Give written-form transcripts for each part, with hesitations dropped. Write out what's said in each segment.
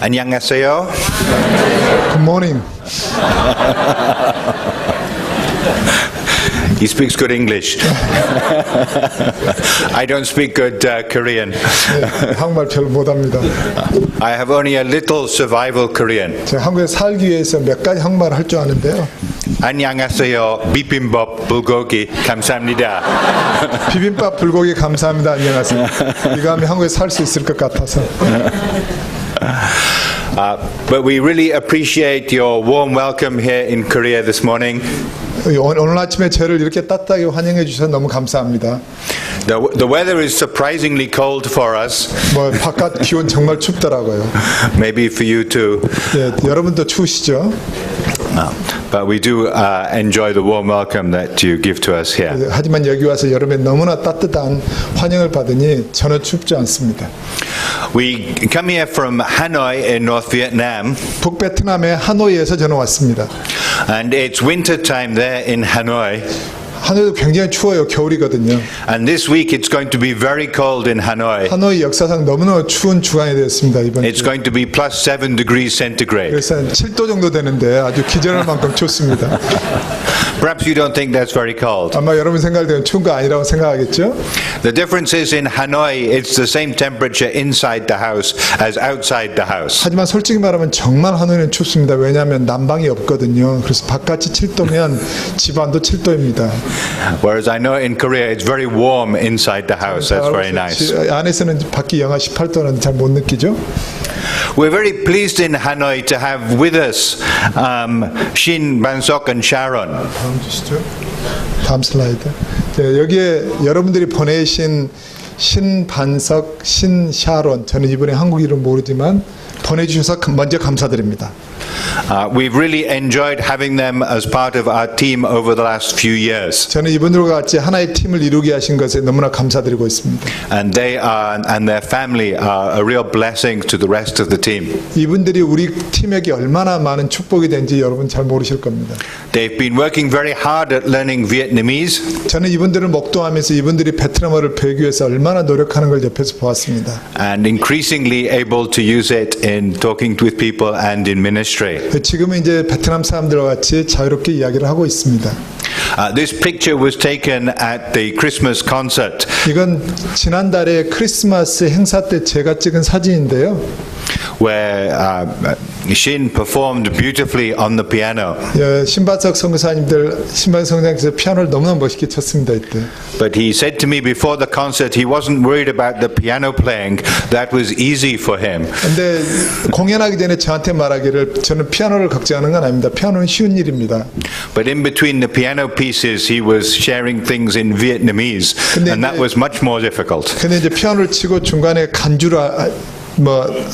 안녕하세요. Good morning. He speaks good English. I don't speak good Korean. 네, 한국말 별 못합니다. I have only a little survival Korean. 제가 한국에 살기 위해서 몇 가지 한국말을 할 줄 아는데요. 안녕하세요. 비빔밥 불고기 감사합니다. 비빔밥 불고기 감사합니다. 안녕하세요. 이거 하면 한국에 살 수 있을 것 같아서. But we really appreciate your warm welcome here in Korea this morning. 오늘 아침에 저를 이렇게 따뜻하게 환영해 주셔서 너무 감사합니다. The weather is surprisingly cold for us. 뭐 바깥 기온 정말 춥더라고요. Maybe for you too. 네, 여러분도 추우시죠? But we do enjoy the warm welcome that you give to us here. 하지만 여기 와서 여러분의 너무나 따뜻한 환영을 받으니 전혀 춥지 않습니다. We come here from Hanoi in North Vietnam. 북베트남의 하노이에서 저는 왔습니다. And it's winter time there in Hanoi. 하노이도 굉장히 추워요. 겨울이거든요. And this week it's going to be very cold in Hanoi. 하노이 역사상 너무나 추운 주간이 되었습니다. 이번 It's 주. going to be plus 7 degrees centigrade. 그래서 한 7도 정도 되는데 아주 기절할 만큼 춥습니다. Perhaps you don't think that's very cold. 아마 여러분 생각되는 추운 거 아니라고 생각하겠죠? The difference is in Hanoi, it's the same temperature inside the house as outside the house. 하지만 솔직히 말하면 정말 하노이는 춥습니다. 왜냐하면 난방이 없거든요. 그래서 바깥이 7도면 집 안도 7도입니다. Whereas I know in Korea, it's very warm inside the house. That's very nice. 안에서는 밖이 영하 18도는 잘 못 느끼죠? We're very pleased in Hanoi to have with us Shin, Bansok, and Sharon. 다음 주시죠. 다음 슬라이드. 네, 여기에 여러분들이 보내신 신반석, 신샤론, 저는 이번에 한국 이름 모르지만 보내주셔서 먼저 감사드립니다. We've really enjoyed having them as part of our team over the last few years. 저는 이분들과 같이 하나의 팀을 이루게 하신 것에 너무나 감사드리고 있습니다. And they are, and their family are a real blessing to the rest of the team. 이분들이 우리 팀에게 얼마나 많은 축복이 된지 여러분 잘 모르실 겁니다. They've been working very hard at learning Vietnamese. 저는 이분들을 목도하면서 이분들이 베트남어를 배우기 위해서 얼마나 노력하는 걸 옆에서 보았습니다. And increasingly able to use it in talking with people and in ministry. 지금은 이제 베트남 사람들과 같이 자유롭게 이야기를 하고 있습니다. This picture was taken at the Christmas concert. 이건 지난달에 크리스마스 행사 때 제가 찍은 사진인데요. Where Shin performed beautifully on the piano. 신반석 선교사님께서 피아노를 너무나 멋있게 쳤습니다 이때. But he said to me before the concert he wasn't worried about the piano playing. That was easy for him. 근데 공연하기 전에 저한테 말하기를 저는 피아노를 걱정하는 건 아닙니다. 피아노는 쉬운 일입니다. But in between the piano pieces he was sharing things in Vietnamese, and that was much more difficult. 근데 이제 피아노를 치고 중간에 간주를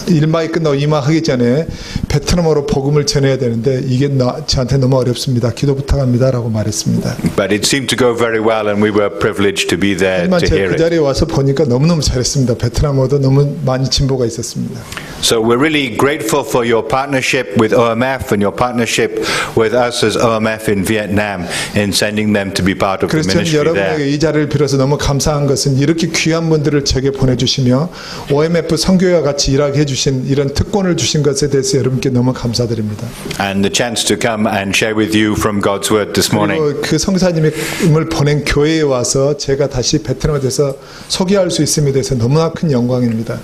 일막이 끝나고 이막하기 전에 베트남어로 복음을 전해야 되는데 이게 저한테 너무 어렵습니다. 기도 부탁합니다라고 말했습니다. But it seemed to go very well, and we were privileged to be there 하지만 to 제가 hear 그 it. 자리에 와서 보니까 너무너무 잘했습니다. 베트남어도 너무 많이 진보가 있었습니다. So we're really grateful for your partnership with OMF and your partnership with us as OMF in Vietnam in sending them to be part of the 그래서 저는 ministry 여러분에게 there. 이 자리를 빌어서 너무 감사한 것은 이렇게 귀한 분들을 제게 보내주시며 OMF 선교회와 같이 일하게 해주신 이런 특권을 주신 것에 대해서 여러분께 너무 감사드립니다. And the chance to come and share with you from God's word this morning. 그리고 그 성사님을 보낸 교회에 와서 제가 다시 베트남에 대해서 소개할 수 있음에 대해서 너무나 큰 영광입니다.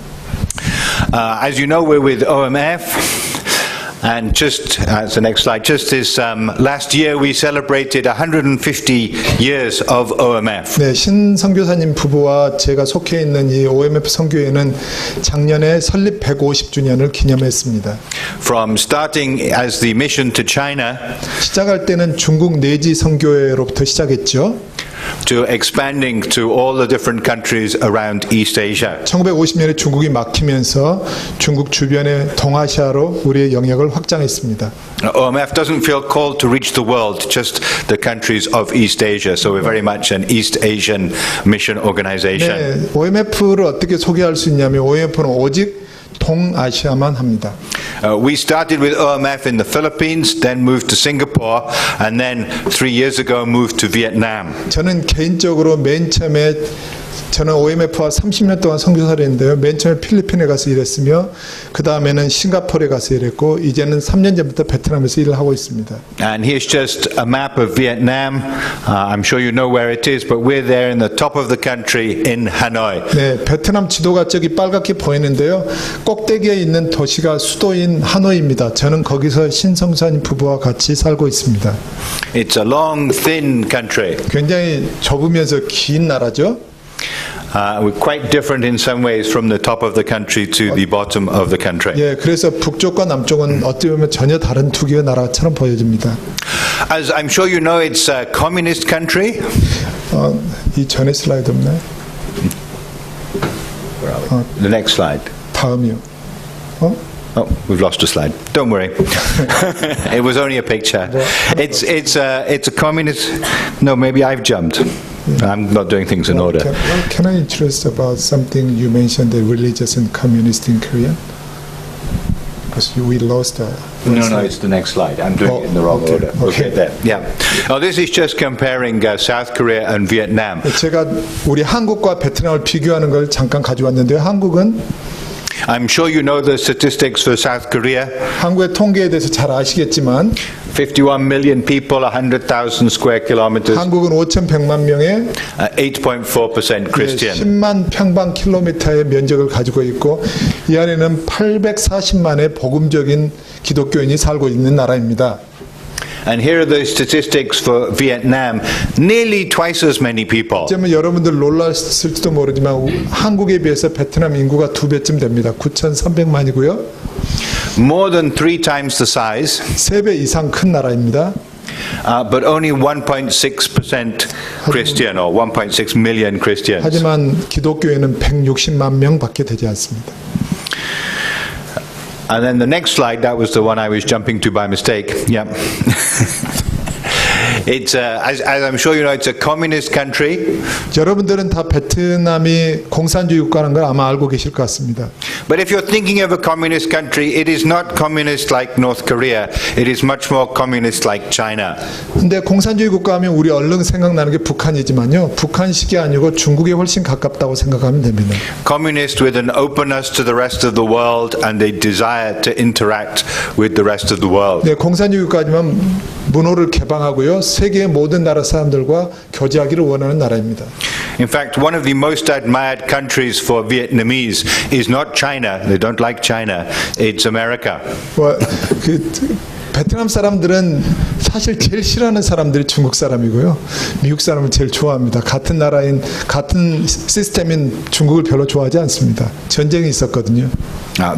As you know, we're with OMF. And just as the next slide, just this last year we celebrated 150 years of OMF. 네, 신 선교사님 부부와 제가 속해 있는 이 OMF 선교회는 작년에 설립 150주년을 기념했습니다. From starting as the mission to China 시작할 때는 중국 내지 선교회로부터 시작했죠. to expanding to all the different countries around East Asia. 1950년에 중국이 막히면서 중국 주변의 동아시아로 우리의 영역을 확장했습니다. OMF doesn't feel called to reach the world, just the countries of East Asia. So we're very much an East Asian mission organization. 네, OMF를 어떻게 소개할 수 있냐면 OMF는 오직 동아시아만 합니다. We started with OMF in the Philippines, then moved to Singapore, and then 3 years ago moved to Vietnam. 저는 개인적으로 맨 처음에 저는 OMF와 30년 동안 선교사를 했는데요. 맨 처음에 필리핀에 가서 일했으며 그 다음에는 싱가포르에 가서 일했고 이제는 3년 전부터 베트남에서 일을 하고 있습니다. And here's just a map of Vietnam. I'm sure you know where it is, but we're there in the top of the country in Hanoi. 네, 베트남 지도가 저기 빨갛게 보이는데요. 꼭대기에 있는 도시가 수도인 하노이입니다. 저는 거기서 신성사님 부부와 같이 살고 있습니다. It's a long, thin country. 굉장히 좁으면서 긴 나라죠. We're quite different in some ways from the top of the country to the bottom of the country. 예, 그래서 북쪽과 남쪽은 어떻게 보면 전혀 다른 두 개의 나라처럼 보여집니다. As I'm sure you know, it's a communist country. 이 전에 슬라이드 없나요? The next slide. 다음이요. Oh, we've lost a slide. Don't worry. It was only a picture. It's a communist. No, maybe I've jumped. I'm not doing things in order. Can I introduce about something you mentioned, the religious and communist in Korea? Because we lost. No, it's the next slide. I'm doing it in the wrong order. Okay, there. Yeah. Oh, this is just comparing South Korea and Vietnam. 제가 우리 한국과 베트남을 비교하는 걸 잠깐 가져왔는데요. 한국은 I'm sure you know the statistics for South Korea. 한국의 통계에 대해서 잘 아시겠지만 51 million people, 100,000 square kilometers, 한국은 5,100만 명의 8.4% Christian. 10만 평방킬로미터의 면적을 가지고 있고 이 안에는 840만의 복음적인 기독교인이 살고 있는 나라입니다. And here are the statistics for Vietnam. Nearly twice as many people. 어쩌면 여러분들 놀랐을지도 모르지만 한국에 비해서 베트남 인구가 2배쯤 됩니다. 9,300만이고요. More than 3 times the size. 3배 이상 큰 나라입니다. But only 1.6% Christian, or 1.6 million Christians. 하지만 기독교인은 160만 명밖에 되지 않습니다. And then the next slide, that was the one I was jumping to by mistake. Yeah. It's as I'm sure you know, it's a communist country. 여러분들은 다 베트남이 공산주의 국가라는 걸 아마 알고 계실 것 같습니다. But if you're thinking of a communist country, it is not communist like North Korea. It is much more communist like China. 근데 공산주의 국가하면 우리 얼른 생각나는 게 북한이지만요. 북한식이 아니고 중국에 훨씬 가깝다고 생각하면 됩니다. Communist with an openness to the rest of the world and a desire to interact with the rest of the world. 네, 공산주의 국가지만 문호를 개방하고요. 세계의 모든 나라 사람들과 교제하기를 원하는 나라입니다. In fact, one of the most admired countries for Vietnamese is not China. They don't like China. It's America. 베트남 사람들은 사실 제일 싫어하는 사람들이 중국 사람이고요. 미국 사람을 제일 좋아합니다. 같은 나라인 같은 시스템인 중국을 별로 좋아하지 않습니다. 전쟁이 있었거든요.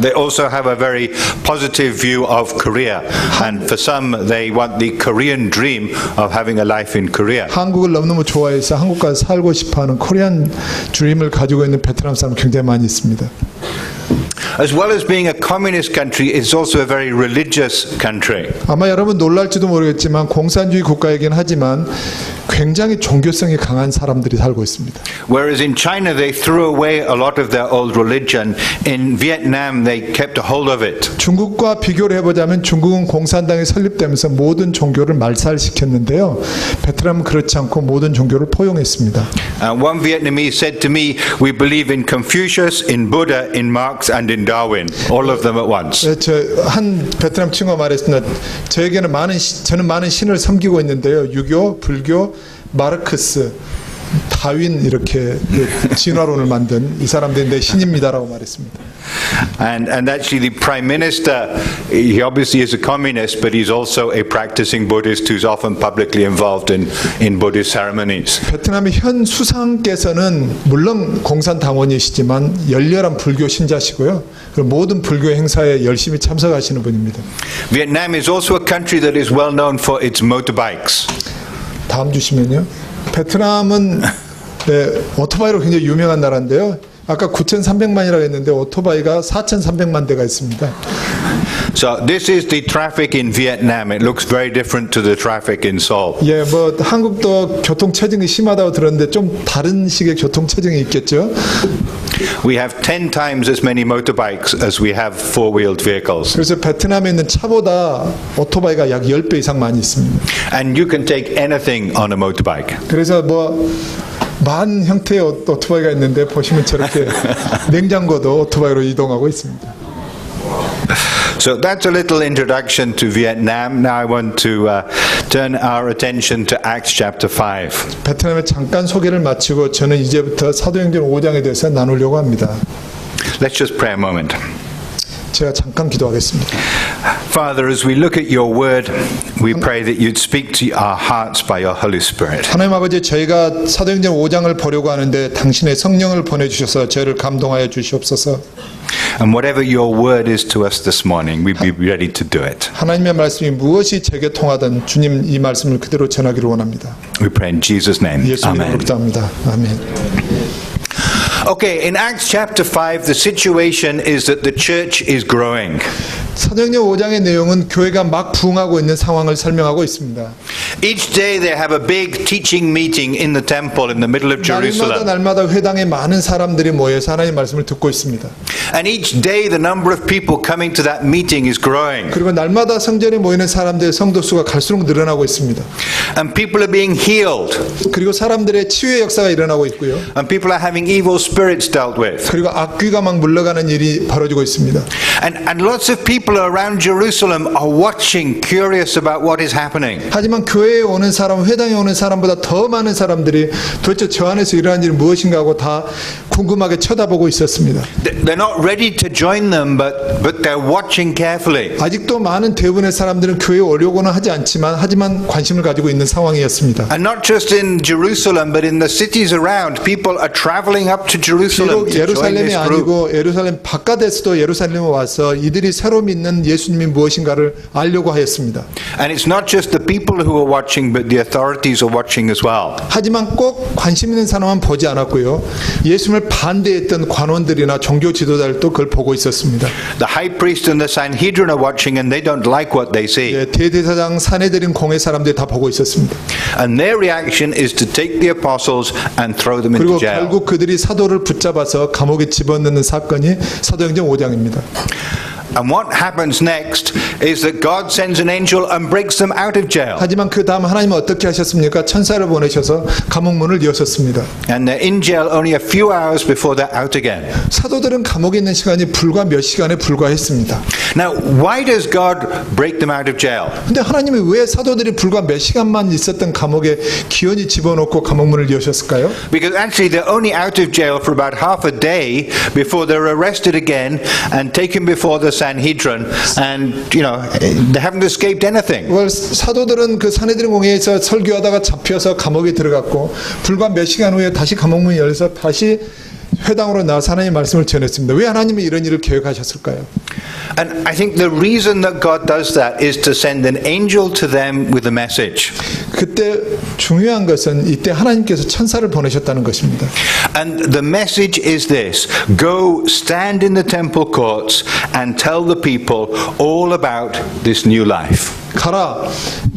They also have a very positive view of Korea, and for some, they want the Korean dream of having a life in Korea. 한국을 너무너무 좋아해서 한국 가서 살고 싶어하는 코리안 드림을 가지고 있는 베트남 사람 굉장히 많이 있습니다. As well as being a communist country, it's also a very religious country. 아마 여러분 놀랄지도 모르겠지만 공산주의 국가이긴 하지만 굉장히 종교성이 강한 사람들이 살고 있습니다. Whereas in China they threw away a lot of their old religion, in Vietnam they kept a hold of it. 중국과 비교를 해보자면 중국은 공산당이 설립되면서 모든 종교를 말살시켰는데요. 베트남은 그렇지 않고 모든 종교를 포용했습니다. One Vietnamese said to me, "We believe in Confucius, in Buddha, in Marx, and in Darwin, all of them at once." 한 베트남 친구가 말했습니다. 저에게는 저는 많은 신을 섬기고 있는데요. 유교, 불교, 마르크스, 다윈 이렇게 진화론을 만든 이 사람들이 내 신입니다라고 말했습니다. And actually the Prime Minister, he obviously is a communist, but he's also a practicing Buddhist who's often publicly involved in Buddhist ceremonies. 베트남의 현 수상께서는 물론 공산당원이시지만 열렬한 불교 신자시고요. 그리고 모든 불교 행사에 열심히 참석하시는 분입니다. Vietnam is also a country that is well known for its motorbikes. 다음 주시면요. 베트남은 오토바이로 굉장히 유명한 나라인데요. 아까 9,300만이라고 했는데 오토바이가 4,300만 대가 있습니다. So this is the traffic in Vietnam. It looks very different to the traffic in Seoul. 예, 뭐 한국도 교통 체증이 심하다고 들었는데 좀 다른 식의 교통 체증이 있겠죠. We have 10 times as many motorbikes as we have four-wheeled vehicles. 그래서 베트남에 있는 차보다 오토바이가 약 10배 이상 많이 있습니다. And you can take anything on a motorbike. 그래서 만 형태의 오토바이가 있는데 보시면 저렇게 냉장고도 오토바이로 이동하고 있습니다. So that's a little introduction to Vietnam. Now I want to turn our attention to Acts chapter 5. 베트남의 잠깐 소개를 마치고 저는 이제부터 사도행전 5장에 대해서 나누려고 합니다. Let's just pray a moment. 제가 잠깐 기도하겠습니다. Father, as we look at your word, we pray that you'd speak to our hearts by your Holy Spirit. 하나님 아버지, 저희가 사도행전 5장을 보려고 하는데 당신의 성령을 보내주셔서 저희를 감동하여 주시옵소서. And whatever your word is to us this morning, we'd be ready to do it. 하나님의 말씀이 무엇이 제게 통하든 주님 이 말씀을 그대로 전하기를 원합니다. We pray in Jesus' name. 예수님으로 Amen. 기도합니다. 아멘. Okay, in Acts chapter 5, the situation is that the church is growing. 사도행전 5장의 내용은 교회가 막 부흥하고 있는 상황을 설명하고 있습니다. Each day they have a big teaching meeting in the temple in the middle of Jerusalem. 날마다 회당에 많은 사람들이 모여서 하나님의 말씀을 듣고 있습니다. And each day the number of people coming to that meeting is growing. 그리고 날마다 성전에 모이는 사람들의 성도 수가 갈수록 늘어나고 있습니다. And people are being healed. 그리고 사람들의 치유의 역사가 일어나고 있고요. And people are having evil spirits dealt with. 그리고 악귀가 막 물러가는 일이 벌어지고 있습니다. And lots of people around Jerusalem are watching, curious about what is happening. 하지만 교회에 오는 사람, 회당에 오는 사람보다 더 많은 사람들이 도대체 저 안에서 일어난 일이 무엇인가 하고 다 궁금하게 쳐다보고 있었습니다. They're not ready to join them, but they're watching carefully. 아직도 많은 대부분의 사람들은 교회에 오려고는 하지 않지만 하지만 관심을 가지고 있는 상황이었습니다. And not just in Jerusalem, but in the cities around, people are traveling up to Jerusalem 비록 to join 예루살렘이 this group. 아니고 예루살렘 바깥에서도 예루살렘에 와서 이들이 새로 믿는 예수님이 무엇인가를 알려고 하였습니다. And it's not just the people who are watching, but the authorities are watching as well. 하지만 꼭 관심 있는 사람만 보지 않았고요. 예수님을 반대했던 관원들이나 종교 지도자들도 그걸 보고 있었습니다. The high priest and the Sanhedrin are watching, and they don't like what they see. 예, 대제사장, 사내들인 공회 사람들이 다 보고 있었습니다. And their reaction is to take the apostles and throw them into 그리고 jail. 결국 그들이 사도를 붙잡아서 감옥에 집어넣는 사건이 사도행전 5장입니다. And what happens next is that God sends an angel and breaks them out of jail. 하지만 그 다음 하나님은 어떻게 하셨습니까? 천사를 보내셔서 감옥문을 여셨습니다. And they're in jail only a few hours before they're out again. 사도들은 감옥에 있는 시간이 불과 몇 시간에 불과했습니다. Now, why does God break them out of jail? 근데 하나님이 왜 사도들이 불과 몇 시간만 있었던 감옥에 기어이 집어넣고 감옥문을 여셨을까요? Because actually they're only out of jail for about half a day before they're arrested again and taken before the Sanhedrin, and they haven't escaped anything. 사도들은 그 사내들인 공회에서 설교하다가 잡혀서 감옥에 들어갔고 불과 몇 시간 후에 다시 감옥문이 열려서 다시 회당으로 나와서 하나님의 말씀을 전했습니다. 왜 하나님이 이런 일을 계획하셨을까요? And I think the reason that God does that is to send an angel to them with a message. 그때 중요한 것은 이때 하나님께서 천사를 보내셨다는 것입니다. And the message is this: go stand in the temple courts and tell the people all about this new life. 가라.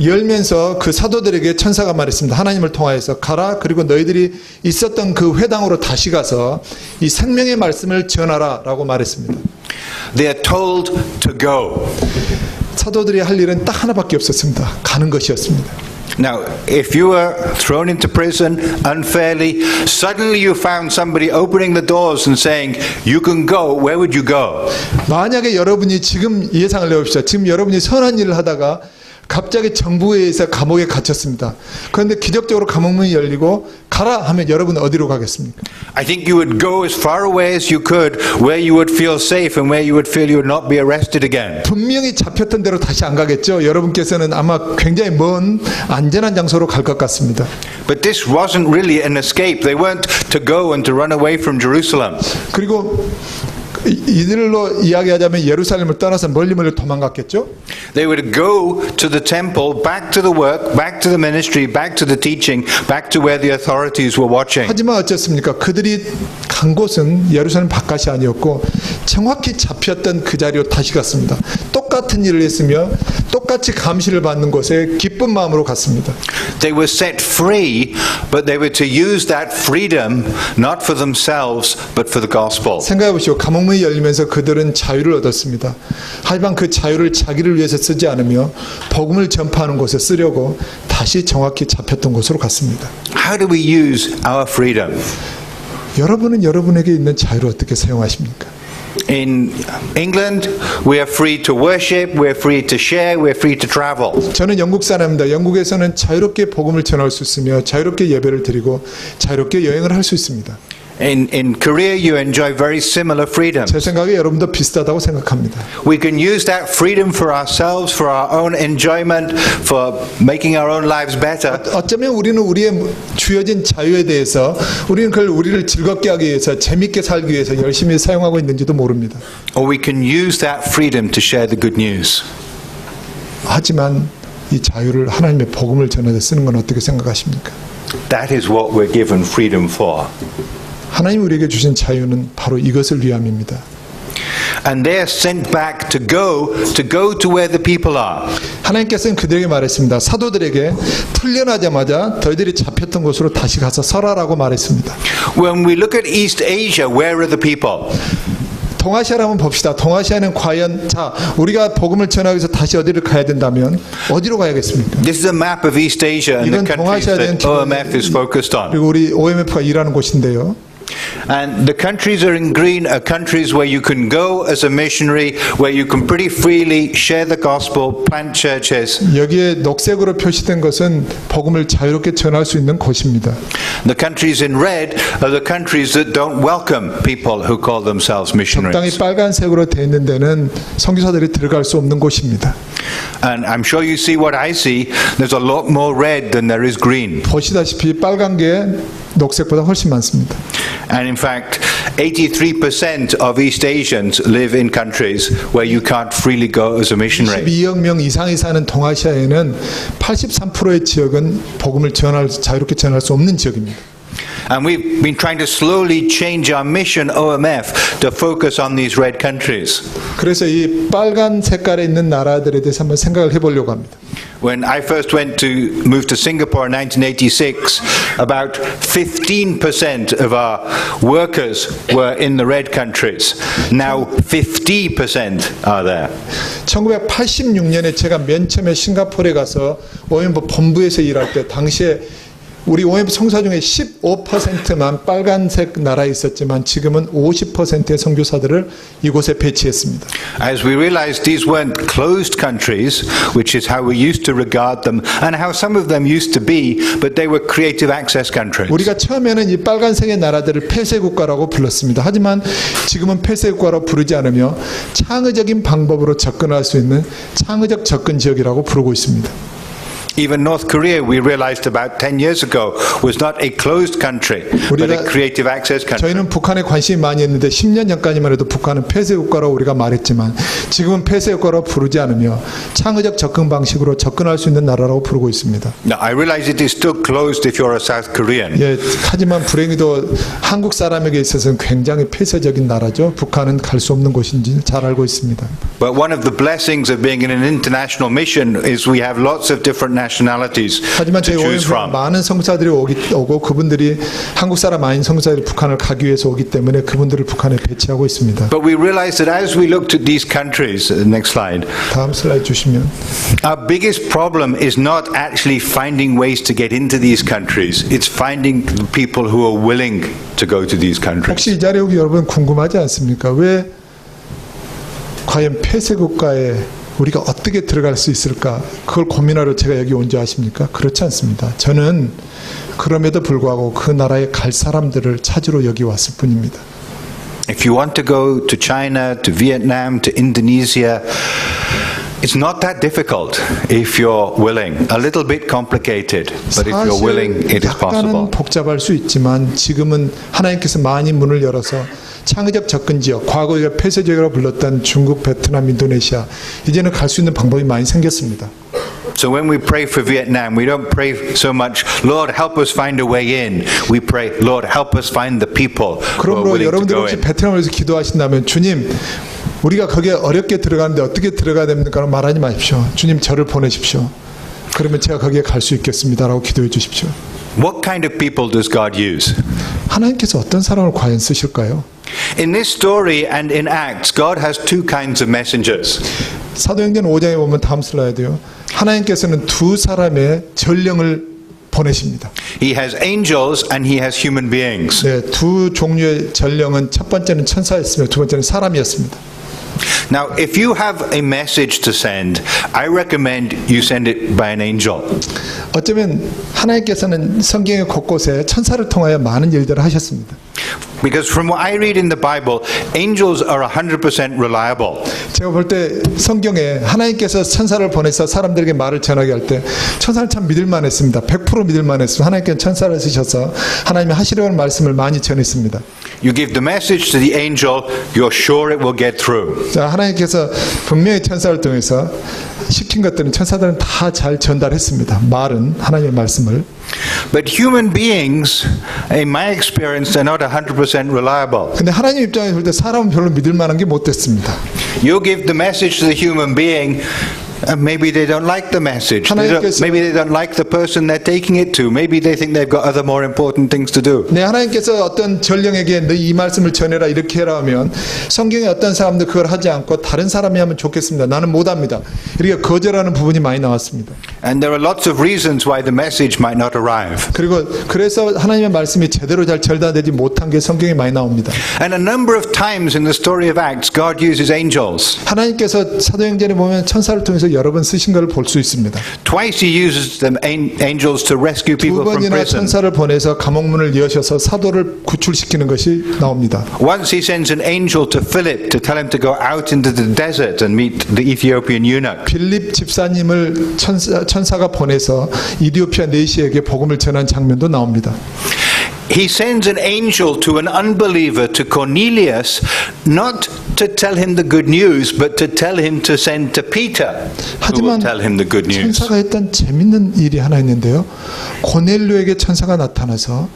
열면서 그 사도들에게 천사가 말했습니다. 하나님을 통하여서 가라. 그리고 너희들이 있었던 그 회당으로 다시 가서 이 생명의 말씀을 전하라 라고 말했습니다. They are told to go. 사도들이 할 일은 딱 하나밖에 없었습니다. 가는 것이었습니다. Now, if you were thrown into prison unfairly, suddenly you found somebody opening the doors and saying, you can go, where would you go? 만약에 여러분이 지금 예상을 해봅시다. 지금 여러분이 선한 일을 하다가 갑자기 정부에 의해서 감옥에 갇혔습니다. 그런데 기적적으로 감옥문이 열리고 가라 하면 여러분 어디로 가겠습니까? I think you would go as far away as you could where you would feel safe and where you would feel you would not be arrested again. 분명히 잡혔던 대로 다시 안 가겠죠. 여러분께서는 아마 굉장히 먼 안전한 장소로 갈 것 같습니다. But this wasn't really an escape. They weren't to go and to run away from Jerusalem. 그리고 이들로 이야기하자면 예루살렘을 떠나서 멀리 도망갔겠죠. They would go to the temple, back to the work, back to the ministry, back to the teaching, back to where the authorities were watching. 하지만 어쨌습니까? 그들이 간 곳은 예루살렘 바깥이 아니었고 정확히 잡혔던 그 자리로 다시 갔습니다. 똑같은 일을 했으며 똑같이 감시를 받는 곳에 기쁜 마음으로 갔습니다. They were set free, but they were to use that freedom not for themselves, but for the gospel. 생각해 보시오. 감옥문이 열리면서 그들은 자유를 얻었습니다. 하지만 그 자유를 자기를 위해서 쓰지 않으며 복음을 전파하는 곳에 쓰려고 다시 정확히 잡혔던 곳으로 갔습니다. How do we use our freedom? 여러분은 여러분에게 있는 자유를 어떻게 사용하십니까? In England, we are free to worship, we are free to share, we are free to travel. 저는 영국 사람입니다. 영국에서는 자유롭게 복음을 전할 수 있으며 자유롭게 예배를 드리고 자유롭게 여행을 할 수 있습니다. In Korea, you enjoy very similar freedom. 제 생각에 여러분도 비슷하다고 생각합니다. We can use that freedom for ourselves, for our own enjoyment, for making our own lives better. 어쩌면 우리는 우리의 주어진 자유에 대해서 우리는 그걸 우리를 즐겁게 하기 위해서 재밌게 살기 위해서 열심히 사용하고 있는지도 모릅니다. Or we can use that freedom to share the good news. 하지만 이 자유를 하나님의 복음을 전하여 쓰는 건 어떻게 생각하십니까? That is what we're given freedom for. 하나님 우리에게 주신 자유는 바로 이것을 위함입니다. And they're sent back to go to where the people are. 하나님께서는 그들에게 말했습니다. 사도들에게 풀려나자마자 너희들이 잡혔던 곳으로 다시 가서 서라라고 말했습니다. When we look at East Asia, where are the people? 동아시아를 한번 봅시다. 동아시아는 과연 우리가 복음을 전하기 위해서 다시 어디를 가야 된다면 어디로 가야겠습니까? This is a map of East Asia and the countries that OMF is focused on. 그리고 우리 OMF가 일하는 곳인데요. And the countries are in green are countries where you can go as a missionary, where you can pretty freely share the gospel, plant churches. 여기에 녹색으로 표시된 것은 복음을 자유롭게 전할 수 있는 곳입니다. The countries in red are the countries that don't welcome people who call themselves 적당히 missionaries. 빨간색으로 되어 있는 데는 선교사들이 들어갈 수 없는 곳입니다. And I'm sure you see what I see. There's a lot more red than there is green. 보시다시피 빨간 게 녹색보다 훨씬 많습니다. And in fact, 83% of East Asians live in countries where you can't freely go as a missionary. 12억 명 이상이 사는 동아시아에는 83%의 지역은 복음을 자유롭게 전할 수 없는 지역입니다. And we've been trying to slowly change our mission, OMF, to focus on these red countries. 그래서 이 빨간 색깔에 있는 나라들에 대해서 한번 생각을 해보려고 합니다. When I first moved to Singapore in 1986, about 15% of our workers were in the red countries. Now 50% are there. 1986년에 제가 맨 처음에 싱가포르에 가서 OMF 본부에서 일할 때 당시에 우리 OMF 성사 중에 15%만 빨간색 나라에 있었지만 지금은 50%의 선교사들을 이곳에 배치했습니다. As we realized these weren't closed countries, which is how we used to regard them and how some of them used to be, but they were creative access countries. 우리가 처음에는 이 빨간색의 나라들을 폐쇄국가라고 불렀습니다. 하지만 지금은 폐쇄국가로 부르지 않으며 창의적인 방법으로 접근할 수 있는 창의적 접근 지역이라고 부르고 있습니다. Even North Korea, we realized about 10 years ago, was not a closed country, but a creative access country. 저희는 북한에 관심이 많이 있는데 10년 전까지만 해도 북한은 폐쇄국가로 우리가 말했지만 지금은 폐쇄국가로 부르지 않으며 창의적 접근 방식으로 접근할 수 있는 나라라고 부르고 있습니다. Now, I realize it is still closed if you're a South Korean. 예, 하지만 불행히도 한국 사람에게 있어서는 굉장히 폐쇄적인 나라죠. 북한은 갈 수 없는 곳인지 잘 알고 있습니다. But one of the blessings of being in an international mission is we have lots of different nationalities 하지만 to 저희 choose from. 많은 선교사들이 오고 그분들이 한국 사람 아닌 선교사들이 북한을 가기 위해서 오기 때문에 그분들을 북한에 배치하고 있습니다. But we realize that as we looked at these countries, next slide, 다음 슬라이드 주시면 our biggest problem is not actually finding ways to get into these countries. It's finding the people who are willing to go to these countries. 혹시 이 자리에 오기 여러분 궁금하지 않습니까? 왜 과연 폐쇄국가에 우리가 어떻게 들어갈 수 있을까? 그걸 고민하러 제가 여기 온 줄 아십니까? 그렇지 않습니다. 저는 그럼에도 불구하고 그 나라에 갈 사람들을 찾으러 여기 왔을 뿐입니다. If you want to go to China, to Vietnam, to Indonesia, it's not that difficult if you're willing. A little bit complicated, but if you're willing, it is possible. 약간은 복잡할 수 있지만 지금은 하나님께서 많이 문을 열어서 창의적 접근 지역, 과거 우리가 폐쇄 지역이라고 불렀던 중국, 베트남, 인도네시아 이제는 갈 수 있는 방법이 많이 생겼습니다. So when we pray for Vietnam, we don't pray so much, Lord, help us find a way in. We pray, Lord, help us find the people who are 그러므로 willing to 여러분들 go 혹시 in. 베트남을 위해서 기도하신다면 주님 우리가 거기에 어렵게 들어가는데 어떻게 들어가야 됩니까? 말하지 마십시오. 주님 저를 보내십시오. 그러면 제가 거기에 갈 수 있겠습니다라고 기도해 주십시오. What kind of people does God use? 하나님께서 어떤 사람을 과연 쓰실까요? In this story and in Acts, God has two kinds of messengers. 사도행전 5장에 보면 다음 슬라이드요. 하나님께서는 두 사람의 전령을 보내십니다. He has angels and he has human beings. 네, 두 종류의 전령은 첫 번째는 천사였으며 두 번째는 사람이었습니다. Now, if you have a message to send, I recommend you send it by an angel. 어쩌면 하나님께서는 성경의 곳곳에 천사를 통하여 많은 일들을 하셨습니다. Because from what I read in the Bible, angels are 100% reliable. 제가 볼 때 성경에 하나님께서 천사를 보내서 사람들에게 말을 전하게 할 때 천사를 참 믿을만 했습니다. 100% 믿을만 했습니다. 하나님께서 천사를 쓰셔서 하나님이 하시려는 말씀을 많이 전했습니다. You give the message to the angel, you're sure it will get through. 자, 하나님께서 분명히 천사를 통해서 시킨 것들은 천사들은 다 잘 전달했습니다. 말은 하나님의 말씀을. But human beings, in my experience, are not 100% reliable. 근데 하나님 입장에서 볼 때 사람은 별로 믿을 만한 게 못 됐습니다. You give the message to the human being, and maybe they don't like the message. Maybe they don't like the person they're taking it to. Maybe they think they've got other more important things to do. 네, 하나님께서 어떤 전령에게 너 이 말씀을 전해라 이렇게 해라 하면 성경에 어떤 사람도 그걸 하지 않고 다른 사람이 하면 좋겠습니다. 나는 못합니다. 이렇게 거절하는 부분이 많이 나왔습니다. And there are lots of reasons why the message might not arrive. 그리고 그래서 하나님의 말씀이 제대로 잘 전달되지 못한 게 성경에 많이 나옵니다. And a number of times in the story of Acts, God uses angels. 하나님께서 사도행전에 보면 천사를 통해서 여러 번 쓰신 것을 볼 수 있습니다. Twice he uses them angels to rescue 두 people from 번이나 prison. 천사를 보내서 감옥문을 여셔서 사도를 구출시키는 것이 나옵니다. Once he sends an angel to Philip to tell him to go out into the desert and meet the Ethiopian eunuch. 빌립 집사님을 천사가 보내서 이디오피아 내시에게 복음을 전한 장면도 나옵니다. He sends an angel to an unbeliever, to Cornelius, not to tell him the good news, but to tell him to send to Peter, who will 하지만 tell him the good news. 천사가 했던 재밌는 일이 하나 있는데요. 고넬료에게 천사가 나타나서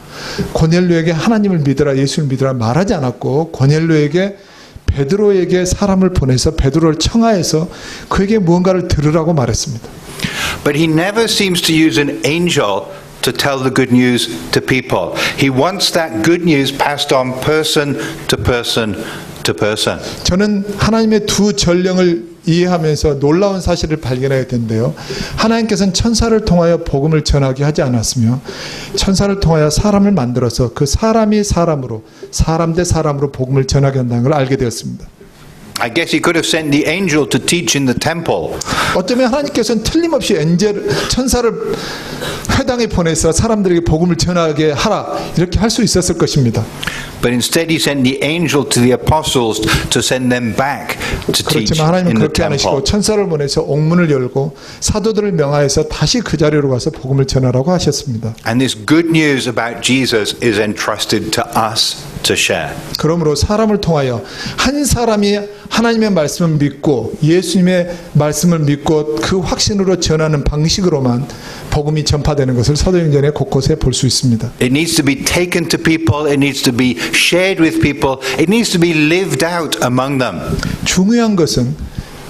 고넬료에게 하나님을 믿으라, 예수를 믿으라 말하지 않았고 고넬료에게 베드로에게 사람을 보내서 베드로를 청하해서 그에게 무언가를 들으라고 말했습니다. But he never seems to use an angel to tell the good news to people. He wants that good news passed on person to person to person. 저는 하나님의 두 전령을 이해하면서 놀라운 사실을 발견하게 된대요. 하나님께서는 천사를 통하여 복음을 전하게 하지 않았으며 천사를 통하여 사람을 만들어서 그 사람이 사람으로 사람 대 사람으로 복음을 전하게 한다는 걸 알게 되었습니다. I guess he could have sent the angel to teach in the temple. 어쩌면 하나님께서는 틀림없이 천사를 회당에 보내서 사람들에게 복음을 전하게 하라 이렇게 할 수 있었을 것입니다. But instead he sent the angel to the apostles to send them back to teach 그렇지만 하나님은 in the 그렇게 안 하시고 temple. 천사를 보내서 옥문을 열고 사도들을 명하여서 다시 그 자리로 가서 복음을 전하라고 하셨습니다. And this good news about Jesus is entrusted to us to share. 그러므로 사람을 통하여 한 사람이 하나님의 말씀을 믿고 예수님의 말씀을 믿고 그 확신으로 전하는 방식으로만 복음이 전파되는 것을 사도행전의 곳곳에 볼 수 있습니다. It needs to be taken to people. It needs to be shared with people. It needs to be lived out among them. 중요한 것은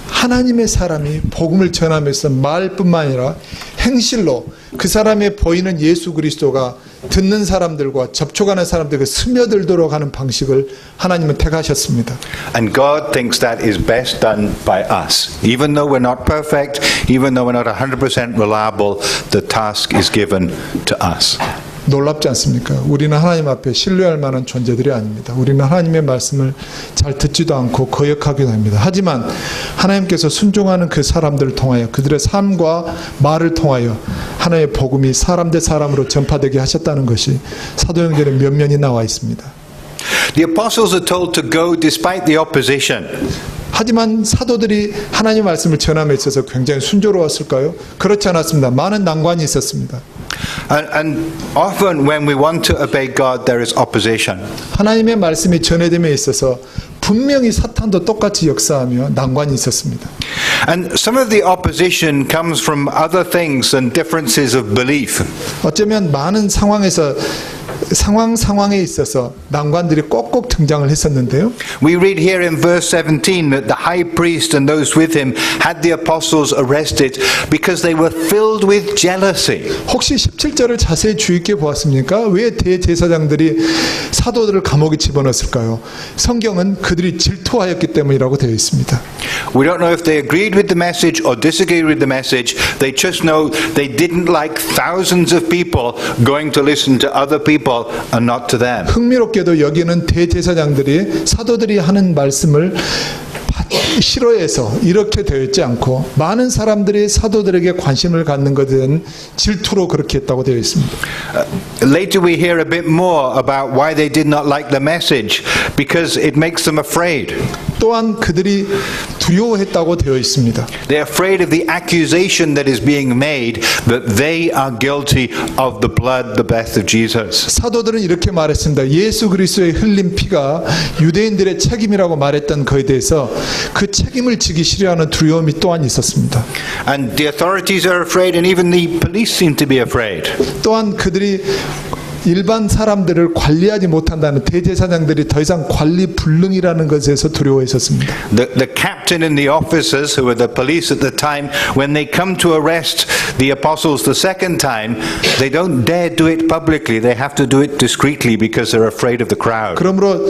하나님의 사람이 복음을 전하면서 말뿐만 아니라 행실로 그 사람의 보이는 예수 그리스도가 듣는 사람들과 접촉하는 사람들에게 스며들도록 하는 방식을 하나님은 택하셨습니다. And God thinks that is best done by us. Even though we're not perfect, even though we're not 100% reliable, the task is given to us. 놀랍지 않습니까? 우리는 하나님 앞에 신뢰할 만한 존재들이 아닙니다. 우리는 하나님의 말씀을 잘 듣지도 않고 거역하기도 합니다. 하지만 하나님께서 순종하는 그 사람들을 통하여 그들의 삶과 말을 통하여 하나님의 복음이 사람 대 사람으로 전파되게 하셨다는 것이 사도행전에 면면이 나와 있습니다. The apostles are told to go despite the opposition. 하지만 사도들이 하나님의 말씀을 전함에 있어서 굉장히 순조로웠을까요? 그렇지 않았습니다. 많은 난관이 있었습니다. And often when we want to obey God, there is opposition. 하나님의 말씀이 전해됨에 있어서 분명히 사탄도 똑같이 역사하며 난관이 있었습니다. And some of the opposition comes from other things and differences of belief. 어쩌면 많은 상황에서 상황에 있어서 난관들이 꼭꼭 등장을 했었는데요. We read here in verse 17 that the high priest and those with him had the apostles arrested because they were filled with jealousy. 혹시 17절을 자세히 주의 있게 보았습니까? 왜 대제사장들이 사도들을 감옥에 집어넣었을까요? 성경은 그들이 질투하였기 때문이라고 되어 있습니다. We don't know if they agreed with the message or disagreed with the message. They just know they didn't like thousands of people going to listen to other people and not to them. 흥미롭게도 여기는 대제사장들이 사도들이 하는 말씀을 싫어해서 이렇게 되어 있지 않고 많은 사람들이 사도들에게 관심을 갖는 것은 질투로 그렇게 했다고 되어 있습니다. Later we hear a bit more about why they did not like the message, because it makes them afraid. 또한 그들이 두려워했다고 되어 있습니다. They're afraid of the accusation that is being made that they are guilty of the blood, the death of Jesus. 사도들은 이렇게 말했습니다. 예수 그리스도의 흘린 피가 유대인들의 책임이라고 말했던 것에 대해서 그 책임을 지기 싫어하는 두려움이 또한 있었습니다. And the authorities are afraid, and even the police seem to be afraid. 또한 그들이 일반 사람들을 관리하지 못한다는 대제사장들이 더 이상 관리 불능이라는 것에서 두려워했었습니다. The captain and the officers who were the police at the time, when they come to arrest the apostles the second time, they don't dare do it publicly. They have to do it discreetly because they're afraid of the crowd. 그러므로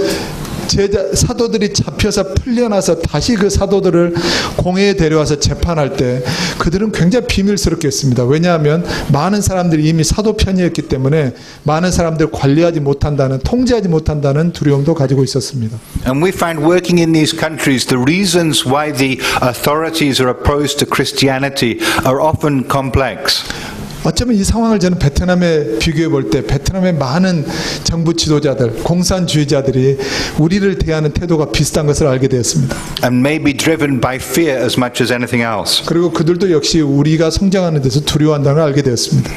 사도들이 잡혀서 풀려나서 다시 그 사도들을 공회에 데려와서 재판할 때 그들은 굉장히 비밀스럽게 했습니다. 왜냐하면 많은 사람들이 이미 사도 편이었기 때문에 많은 사람들을 관리하지 못한다는, 통제하지 못한다는 두려움도 가지고 있었습니다. And we find working in these countries, the reasons why the authorities are opposed to Christianity are often complex. 어쩌면 이 상황을 저는 베트남에 비교해 볼 때 베트남의 많은 정부 지도자들, 공산주의자들이 우리를 대하는 태도가 비슷한 것을 알게 되었습니다. And may be driven by fear as much as anything else. 그리고 그들도 역시 우리가 성장하는 데서 두려워한다는 걸 알게 되었습니다.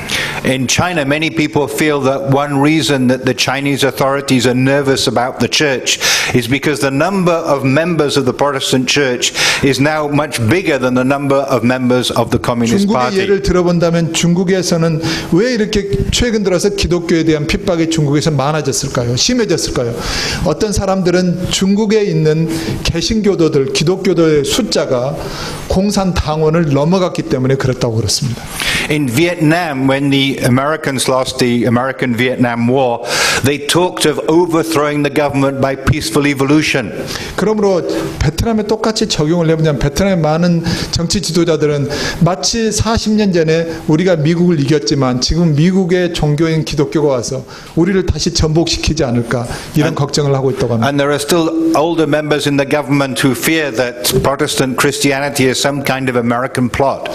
In China, many people feel that one reason that the Chinese authorities are nervous about the church is because the number of members of the Protestant church is now much bigger than the number of members of the Communist 중국의 Party. 예를 들어본다면 중국에서는 왜 이렇게 최근 들어서 기독교에 대한 핍박이 중국에서 많아졌을까요? 심해졌을까요? 어떤 사람들은 중국에 있는 개신교도들, 기독교도의 숫자가 공산당원을 넘어갔기 때문에 그렇다고 그렇습니다. In Vietnam, when the Americans lost the American-Vietnam War, they talked of overthrowing the government by peaceful evolution. 그러므로 베트남에 똑같이 적용을 해보면 베트남의 많은 정치 지도자들은 마치 40년 전에 우리가 미국을 이겼지만 지금 미국의 종교인 기독교가 와서 우리를 다시 전복시키지 않을까 이런 걱정을 하고 있다고 합니다. And there are still older members in the government who fear that Protestant Christianity is some kind of American plot.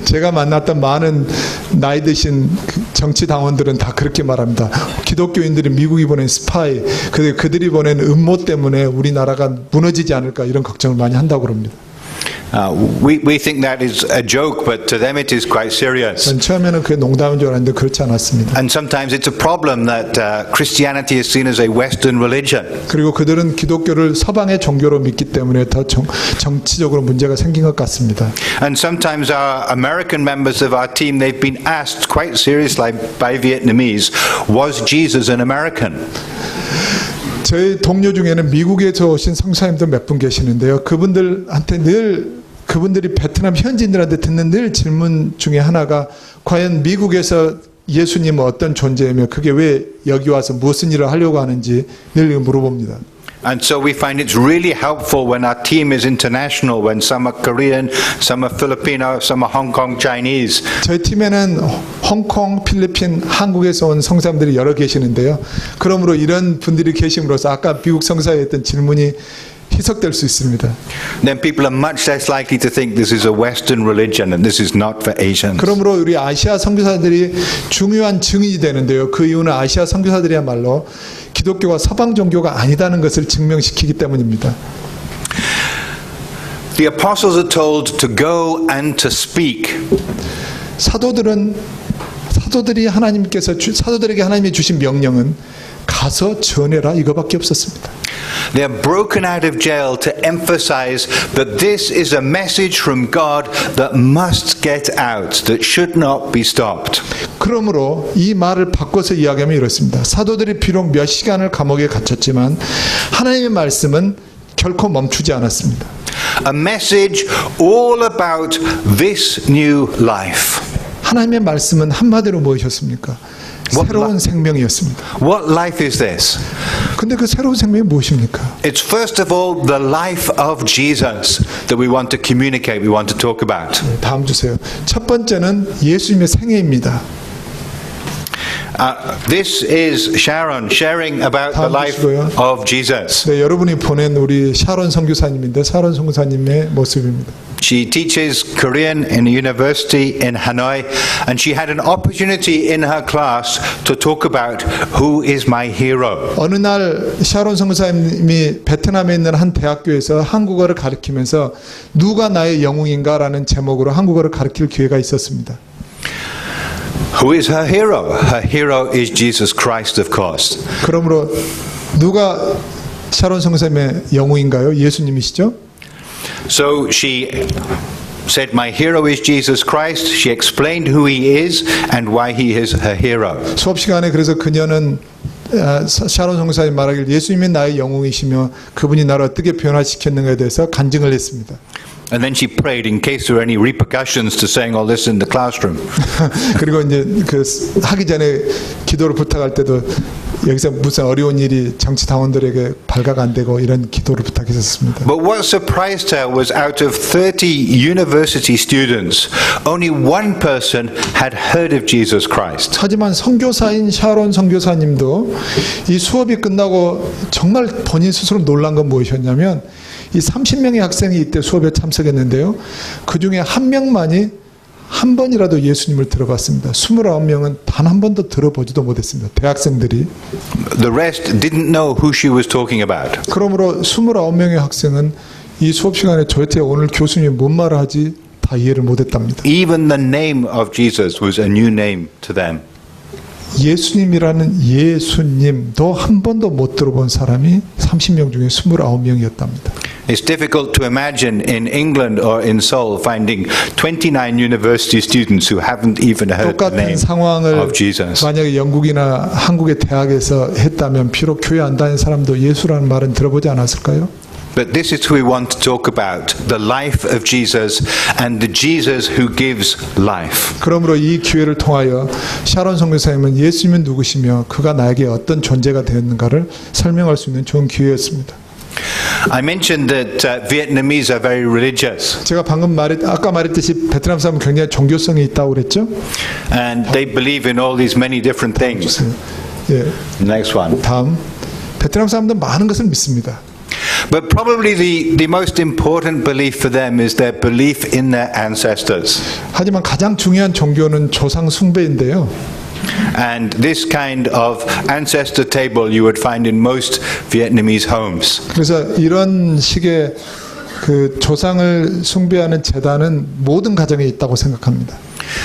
제가 만났던 많은 나이 드신 정치 당원들은 다 그렇게 말합니다. 기독교인들이 미국이 보낸 스파이, 그들이 보낸 음모 때문에 우리나라가 무너지지 않을까 이런 걱정을 많이 한다고 합니다. We think that is a joke, but to them it is quite serious. 전 처음에는 그게 농담인 줄 알았는데 그렇지 않았습니다. And sometimes it's a problem that Christianity is seen as a Western religion. 그리고 그들은 기독교를 서방의 종교로 믿기 때문에 더 정치적으로 문제가 생긴 것 같습니다. And sometimes our American members of our team, they've been asked quite seriously by Vietnamese, was Jesus an American? 저희 동료 중에는 미국에서 오신 성사님도 몇 분 계시는데요. 그분들이 베트남 현지인들한테 듣는 늘 질문 중에 하나가 과연 미국에서 예수님은 어떤 존재이며 그게 왜 여기 와서 무슨 일을 하려고 하는지 늘 물어봅니다. And so we find it's really helpful when our team is international, when some are Korean, some are Filipino, some are Hong Kong Chinese. 저희 팀에는 홍콩, 필리핀, 한국에서 온 성사님들이 여러 계시는데요. 그러므로 이런 분들이 계심으로써 아까 미국 성사에 했던 질문이 희석될 수 있습니다. Then people are much less likely to think this is a Western religion and this is not for Asians. 그러므로 우리 아시아 선교사들이 중요한 증인이 되는데요. 그 이유는 아시아 선교사들이야말로 기독교가 서방 종교가 아니다는 것을 증명시키기 때문입니다. The apostles are told to go and to speak. 사도들에게 하나님이 주신 명령은 가서 전해라 이거밖에 없었습니다. They're broken out of jail to emphasize that this is a message from God that must get out, that should not be stopped. 그러므로 이 말을 바꿔서 이야기하면 이렇습니다. 사도들이 비록 몇 시간을 감옥에 갇혔지만 하나님의 말씀은 결코 멈추지 않았습니다. A message all about this new life. 하나님의 말씀은 한마디로 무엇이었습니까? 새로운 생명이었습니다. What life is this? 근데 그 새로운 생명이 무엇입니까? It's first of all the life of Jesus that we want to communicate, we want to talk about. 다음 주세요. 첫 번째는 예수님의 생애입니다. This is Sharon sharing about the life of Jesus. 네, 여러분이 보낸 우리 샤론 선교사님인데 샤론 선교사님의 모습입니다. She teaches Korean in a university in Hanoi, and she had an opportunity in her class to talk about who is my hero. 어느 날 샤론 선교사님이 베트남에 있는 한 대학교에서 한국어를 가르치면서 누가 나의 영웅인가라는 제목으로 한국어를 가르칠 기회가 있었습니다. Who is her hero? Her hero is Jesus Christ, of course. 그러므로 누가 샤론 선교사님의 영웅인가요? 예수님이시죠? So she said, my hero is Jesus Christ. She explained who he is and why he is her hero. 수업 시간에 그래서 그녀는 샤론 선교사님 말하길 예수님이 나의 영웅이시며 그분이 나를 어떻게 변화시켰는가에 대해서 간증을 했습니다. And then she prayed in case there were any repercussions to saying all this in the classroom. 그리고 이제 그 하기 전에 기도를 부탁할 때도 여기서 무슨 어려운 일이 정치 당원들에게 발각 안 되고 이런 기도를 부탁했었습니다. But what surprised her was out of 30 university students, only one person had heard of Jesus Christ. 하지만 선교사인 샤론 선교사님도 이 수업이 끝나고 정말 본인 스스로 놀란 건 무엇이었냐면 이 30명의 학생이 이때 수업에 참석했는데요. 그 중에 한 명만이 한 번이라도 예수님을 들어봤습니다. 29명은 단 한 번도 들어보지도 못했습니다. 대학생들이. The rest didn't know who she was talking about. 그러므로 29명의 학생은 이 수업 시간에 도대체 오늘 교수님이 뭔 말을 하지 다 이해를 못했답니다. Even the name of Jesus was a new name to them. 예수님이라는 예수님도 한 번도 못 들어본 사람이 30명 중에 29명이었답니다. It's difficult to imagine in England or in Seoul finding 29 university students who haven't even heard the 똑같은 name 상황을 of Jesus. 만약에 영국이나 한국의 대학에서 했다면 비록 교회 안 다니는 사람도 예수라는 말은 들어보지 않았을까요? But this is who we want to talk about, the life of Jesus and the Jesus who gives life. 그러므로 이 기회를 통하여 샤론 선교사님은 예수님은 누구시며 그가 나에게 어떤 존재가 되었는가를 설명할 수 있는 좋은 기회였습니다. I mentioned that Vietnamese are very religious. 제가 방금 아까 말했듯이 베트남 사람은 굉장히 종교성이 있다고 그랬죠? And they believe in all these many different things. 예. Next one. 다음. 베트남 사람들은 많은 것을 믿습니다. But probably the most important belief for them is their belief in their ancestors. 하지만 가장 중요한 종교는 조상 숭배인데요. And this kind of ancestor table you would find in most Vietnamese homes. 그래서 이런 식의 그 조상을 숭배하는 제단은 모든 가정에 있다고 생각합니다.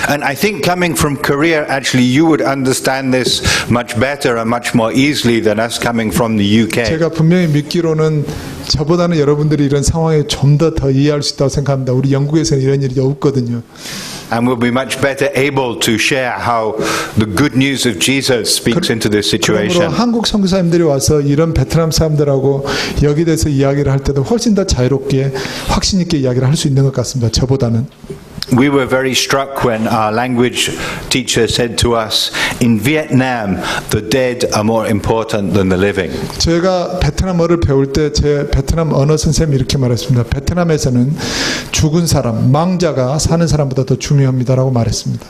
And I think coming from Korea, actually you would understand this much better and much more easily than us coming from the UK. 제가 분명히 믿기로는 저보다는 여러분들이 이런 상황에 좀 더 이해할 수 있다고 생각합니다. 우리 영국에서는 이런 일이 없거든요. And we'll be much better able to share how the good news of Jesus speaks into this situation. 그러므로 한국 선교사님들이 와서 이런 베트남 사람들하고 여기에 대해서 이야기를 할 때도 훨씬 더 자유롭게 확신 있게 이야기를 할 수 있는 것 같습니다. 저보다는. We were very struck when our language teacher said to us, in Vietnam, the dead are more important than the living. 제가 베트남어를 배울 때 제 베트남 언어 선생님이 이렇게 말했습니다. 베트남에서는 죽은 사람, 망자가 사는 사람보다 더 중요합니다라고 말했습니다.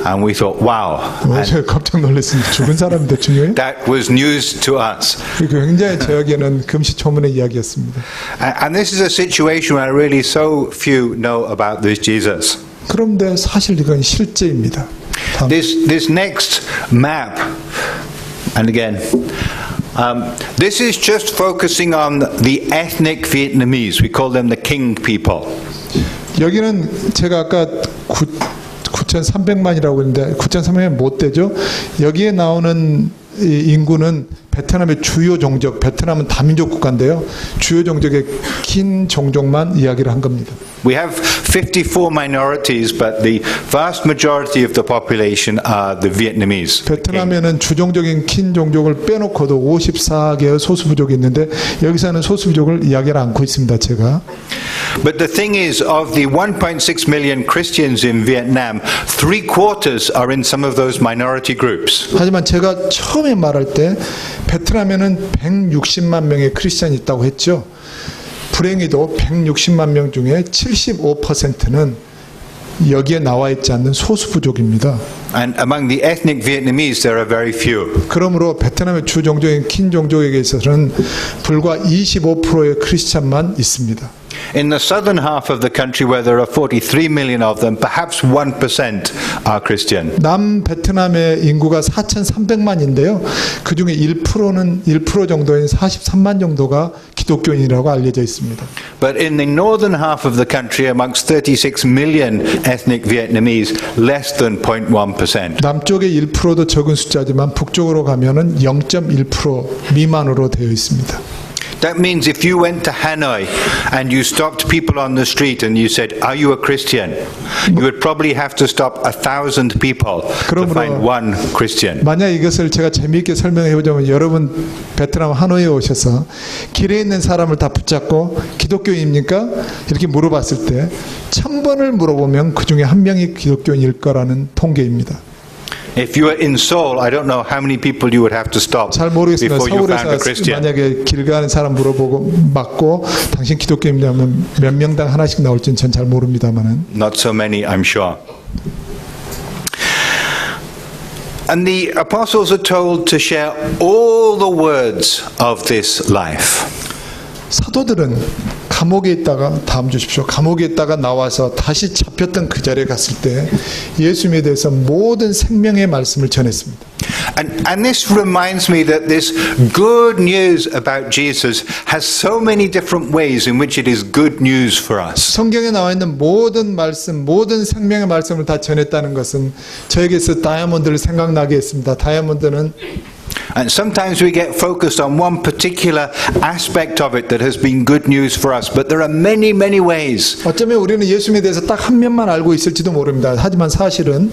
And we thought, wow. 제가 깜짝 놀랐습니다. 죽은 사람이 더 중요해요? That was news to us. 굉장히 저에게는 금시초문의 이야기였습니다. And this is a situation where really so few know about this Jesus. 그런데 사실 이건 실제입니다. This next map, and again, this is just focusing on the ethnic Vietnamese. We call them the king people. 여기는 제가 아까 9,300만이라고 했는데 9,300만 못 되죠. 여기에 나오는 인구는 베트남의 주요 종족, 베트남은 다민족 국가인데요. 주요 종족의 긴 종족만 이야기를 한 겁니다. We have 54 minorities, but the vast majority of the population are the Vietnamese. 베트남에는 주종적인 킨 종족을 빼놓고도 54개의 소수부족이 있는데 여기서는 소수부족을 이야기를 않고 있습니다. 제가. But the thing is, of the 1.6 million Christians in Vietnam, 3/4 are in some of those minority groups. 하지만 제가 처음에 말할 때 베트남에는 160만 명의 크리스천이 있다고 했죠. 불행히도 160만 명 중에 75%는 여기에 나와 있지 않는 소수부족입니다. And among the ethnic Vietnamese, there are very few. 그러므로 베트남의 주종족인 킨 종족에게 있어서는 불과 25%의 크리스천만 있습니다. In the southern half of the country, where there are 43 million of them, perhaps 1% are Christian. 남 베트남의 인구가 4,300만인데요. 그 중에 1% 정도인 43만 정도가 기독교인이라고 알려져 있습니다. But in the northern half of the country, amongst 36 million ethnic Vietnamese, less than 0.1%. 남쪽의 1%도 적은 숫자지만 북쪽으로 가면은 0.1% 미만으로 되어 있습니다. That means if you went to Hanoi and you stopped people on the street and you said, "Are you a Christian?" you would probably have to stop 1,000 people to find one Christian. 만약 이것을 제가 재미있게 설명해 보자면 여러분 베트남 하노이에 오셔서 길에 있는 사람을 다 붙잡고 기독교인입니까? 이렇게 물어봤을 때 1,000번을 물어보면 그 중에 한 명이 기독교인일 거라는 통계입니다. If you were in Seoul, I don't know how many people you would have to stop 잘 모르겠습니다. before you found a 서울에서 Christian. 만약에 길 가는 사람 물어보고 맞고 당신 기독교인이라면 몇 명당 하나씩 나올지는 전 잘 모릅니다만은. Not so many, I'm sure. And the apostles are told to share all the words of this life. 사도들은 감옥에 있다가 다음 주십시오. 감옥에 있다가 나와서 다시 잡혔던 그 자리에 갔을 때 예수님에 대해서 모든 생명의 말씀을 전했습니다. And this reminds me that this good news about Jesus has so many different ways in which it is good news for us. 성경에 나와 있는 모든 말씀, 모든 생명의 말씀을 다 전했다는 것은 저에게서 다이아몬드를 생각나게 했습니다. 다이아몬드는 And sometimes we get focused on one particular aspect of it that has been good news for us, but there are many, many ways. 어쩌면 우리는 예수님에 대해서 딱 한 면만 알고 있을지도 모릅니다. 하지만 사실은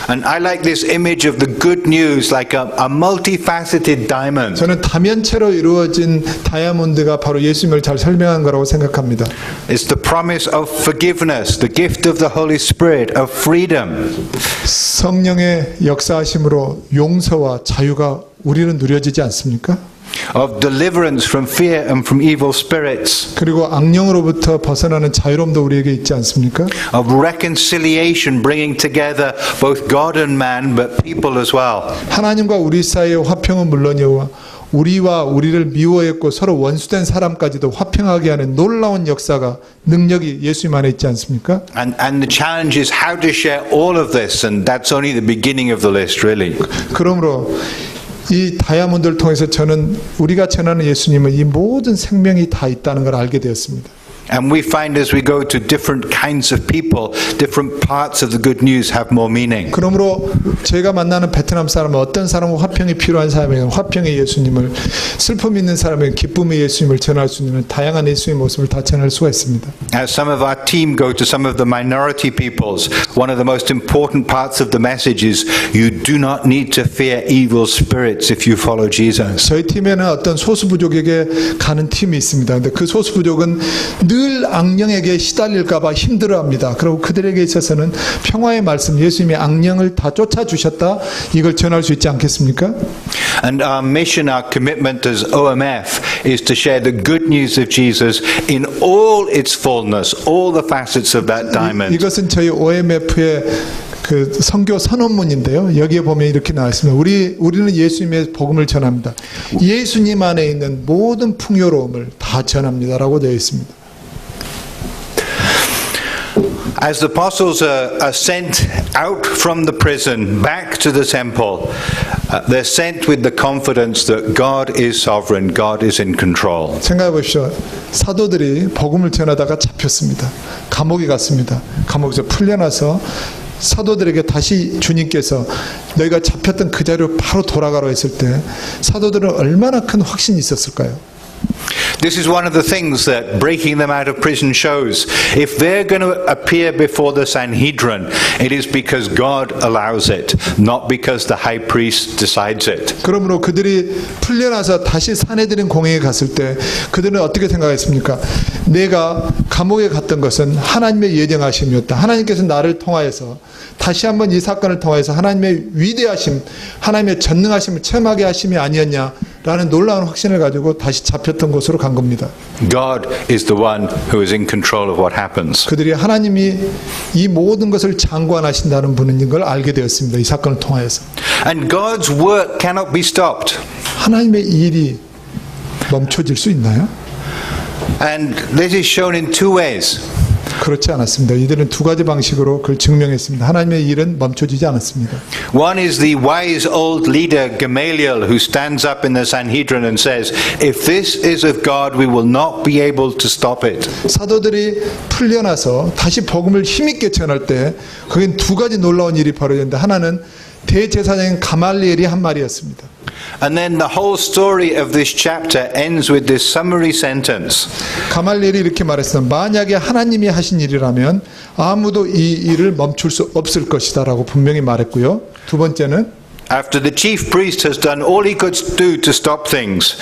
And I like this image of the good news like a multifaceted diamond. 저는 다면체로 이루어진 다이아몬드가 바로 예수님을 잘 설명한 거라고 생각합니다. It's the promise of forgiveness, the gift of the Holy Spirit, of freedom. 성령의 역사하심으로 용서와 자유가 우리는 누려지지 않습니까? Of deliverance from fear and from evil spirits. 그리고 악령으로부터 벗어나는 자유로움도 우리에게 있지 않습니까? Of reconciliation, bringing together both God and man, but people as well. 하나님과 우리 사이의 화평은 물론이요 우리와 우리를 미워했고 서로 원수된 사람까지도 화평하게 하는 놀라운 역사가 능력이 예수님 안에 있지 않습니까? And the challenge is how to share all of this, and that's only the beginning of the list, really. 그러므로 이 다이아몬드를 통해서 저는 우리가 전하는 예수님은 이 모든 생명이 다 있다는 걸 알게 되었습니다. And we find as we go to different kinds of people, different parts of the good news have more meaning. 그러므로 제가 만나는 베트남 사람은 어떤 사람은 화평이 필요한 사람에게는 화평의 예수님을, 슬픔이 있는 사람에게는 기쁨의 예수님을 전할 수 있는 다양한 예수님의 모습을 다 전할 수가 있습니다. As some of our team go to some of the minority peoples, one of the most important parts of the message is you do not need to fear evil spirits if you follow Jesus. 저희 팀에는 어떤 소수부족에게 가는 팀이 있습니다. 근데 그 소수부족은 늘 악령에게 시달릴까봐 힘들어합니다. 그리고 그들에게 있어서는 평화의 말씀, 예수님의 악령을 다 쫓아주셨다, 이걸 전할 수 있지 않겠습니까? And our mission, our commitment as OMF is to share the good news of Jesus in all its fullness, all the facets of that diamond. 이것은 저희 OMF의 그 선교 선언문인데요. 여기에 보면 이렇게 나와 있습니다. 우리는 예수님의 복음을 전합니다. 예수님 안에 있는 모든 풍요로움을 다 전합니다라고 되어 있습니다. As the apostles are sent out from the prison back to the temple, they're sent with the confidence that God is sovereign, God is in control. 생각해 보십시오. 사도들이 복음을 전하다가 잡혔습니다. 감옥에 갔습니다. 감옥에서 풀려나서 사도들에게 다시 주님께서 너희가 잡혔던 그 자리로 바로 돌아가라 했을 때 사도들은 얼마나 큰 확신이 있었을까요? This is one of the things that breaking them out of prison shows. If they're going to appear before the Sanhedrin, it is because God allows it, not because the high priest decides it. 그러므로 그들이 풀려나서 다시 산헤드린 공회에 갔을 때 그들은 어떻게 생각했습니까? 내가 감옥에 갔던 것은 하나님의 예정하심이었다. 하나님께서 나를 통하여서 다시 한번 이 사건을 통해서 하나님의 위대하심, 하나님의 전능하심을 체험하게 하심이 아니었냐라는 놀라운 확신을 가지고 다시 잡혔던 곳으로 간 겁니다. God is the one who is in control of what happens. 그들이 하나님이 이 모든 것을 장관하신다는 분인 걸 알게 되었습니다. 이 사건을 통하여서. And God's work cannot be stopped. 하나님의 일이 멈춰질 수 있나요? And this is shown in two ways. 그렇지 않았습니다. 이들은 두 가지 방식으로 그걸 증명했습니다. 하나님의 일은 멈춰지지 않았습니다. One is the wise old leader Gamaliel who stands up in the Sanhedrin and says, if this is of God, we will not be able to stop it. 사도들이 풀려나서 다시 복음을 힘있게 전할 때 거긴 두 가지 놀라운 일이 벌어졌는데 하나는 대제사장인 가말리엘이 한 말이었습니다. And then the whole story of this chapter ends with this summary sentence. 가말리엘이 이렇게 말했습니다. 만약에 하나님이 하신 일이라면 아무도 이 일을 멈출 수 없을 것이다 라고 분명히 말했고요. 두 번째는 After the chief priest has done all he could do to stop things,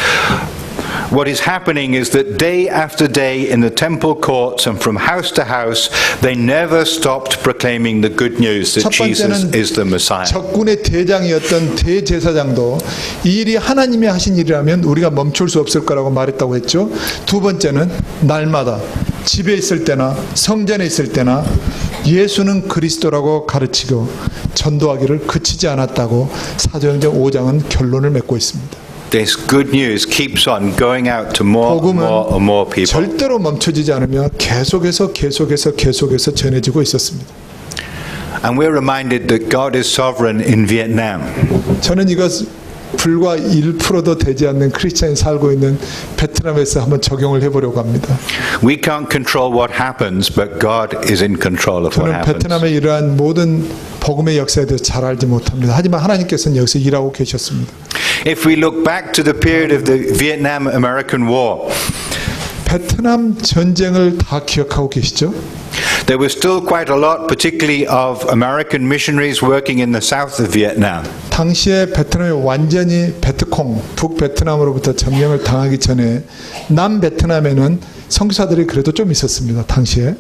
what is happening is that day after day in the temple courts and from house to house, they never stopped proclaiming the good news that 첫 Jesus 번째는 is the Messiah. 적군의 대장이었던 대제사장도 이 일이 하나님이 하신 일이라면 우리가 멈출 수 없을 거라고 말했다고 했죠. 두 번째는 날마다 집에 있을 때나 성전에 있을 때나 예수는 그리스도라고 가르치고 전도하기를 그치지 않았다고 사도행전 5장은 결론을 맺고 있습니다. This good news keeps on going out to more and 복음은 more and more people. 절대로 멈춰지지 않으며 계속해서 전해지고 있었습니다. And we're reminded that God is sovereign in Vietnam. 저는 이것 불과 1%도 되지 않는 크리스찬이 살고 있는 베트남에서 한번 적용을 해보려고 합니다. We can't control what happens, but God is in control of what 저는 happens. 베트남의 이러한 모든 복음의 역사에 대해서 잘 알지 못합니다. 하지만 하나님께서는 여기서 일하고 계셨습니다. If we look back to the period of the Vietnam-American War, 베트남 전쟁을 다 기억하고 계시죠? there was still quite a lot, particularly of American missionaries working in the south of Vietnam. 당시에 베트남이 완전히 베트콩, 북베트남으로부터 점령을 당하기 전에 남베트남에는 선교사들이 그래도 좀 있었습니다. 당시에.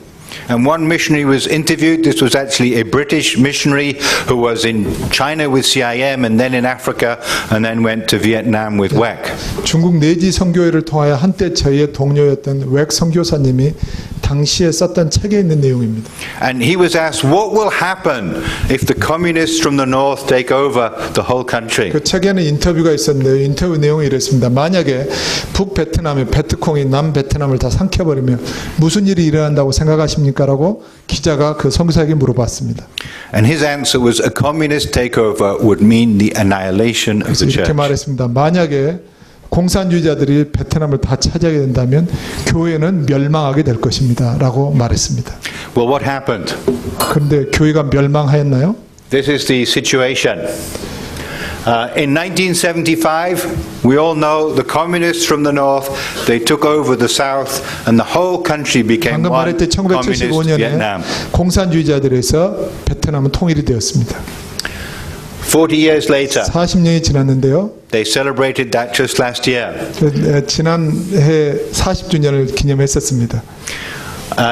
And one missionary was interviewed. This was actually a British missionary who was in China with CIM and then in Africa and then went to Vietnam with WEC. 중국 내지 선교회를 통하여 한때 저희의 동료였던 웩 선교사님이 당시에 썼던 책에 있는 내용입니다. And he was asked, what will happen if the communists from the north take over the whole country? 그 책에는 인터뷰가 있었는데요. 인터뷰 내용이 이랬습니다. 만약에 북베트남의 베트콩이 남베트남을 다 삼켜버리면 무슨 일이 일어난다고 생각하십니까? 라고 기자가 그 선교사에게 물어봤습니다. And his answer was a communist takeover would mean the annihilation of the 이렇게 church. 말했습니다. 만약에 공산주의자들이 베트남을 다 차지하게 된다면 교회는 멸망하게 될 것입니다. 라고 말했습니다. Well, what happened? 그런데 교회가 멸망하였나요? This is the situation. In 1975, we all know the communists from the north, they took over the south and the whole country became 방금 one 말했듯이 communist 1975년에 Vietnam. 공산주의자들에서 베트남은 통일이 되었습니다. 40 years later, 40년이 지났는데요. they celebrated that just last year. 지난해 40주년을 기념했었습니다.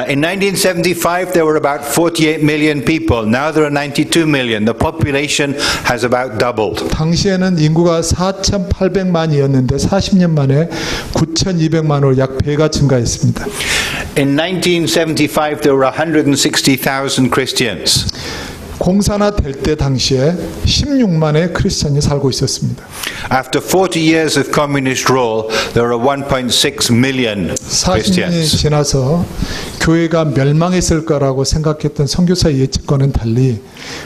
In 1975, there were about 48 million people. Now there are 92 million. The population has about doubled. 당시에는 인구가 4,800만이었는데 40년 만에 9,200만으로 약 배가 증가했습니다. In 1975, there were 160,000 Christians. 공산화 될 때 당시에 16만의 크리스찬이 살고 있었습니다. After 40 years of communist rule, there are 1.6 million 40년이 Christians. 지나서 교회가 멸망했을 거라고 생각했던 선교사의 예측과는 달리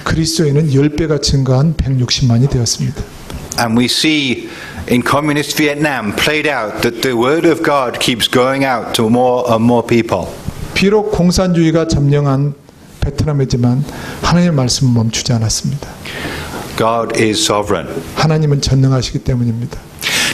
그리스도인은 10배가 증가한 160만이 되었습니다. And we see in communist Vietnam played out that the word of God keeps going out to more and more people. 비록 공산주의가 점령한 베트남이지만 하나님의 말씀은 멈추지 않았습니다. God is sovereign. 하나님은 전능하시기 때문입니다.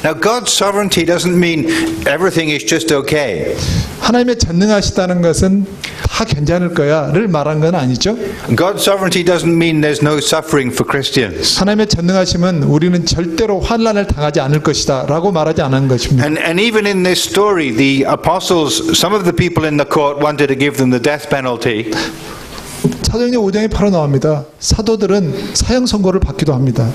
Now, God's sovereignty doesn't mean everything is just okay. 하나님의 전능하시다는 것은 다 괜찮을 거야를 말한 건 아니죠. God's sovereignty doesn't mean there's no suffering for Christians. 하나님의 전능하심은 우리는 절대로 환난을 당하지 않을 것이다 라고 말하지 않은 것입니다. And even in this story, the apostles, some of the people in the court wanted to give them the death penalty. 사도행전 5장에 바로 나옵니다. 사도들은 사형 선고를 받기도 합니다.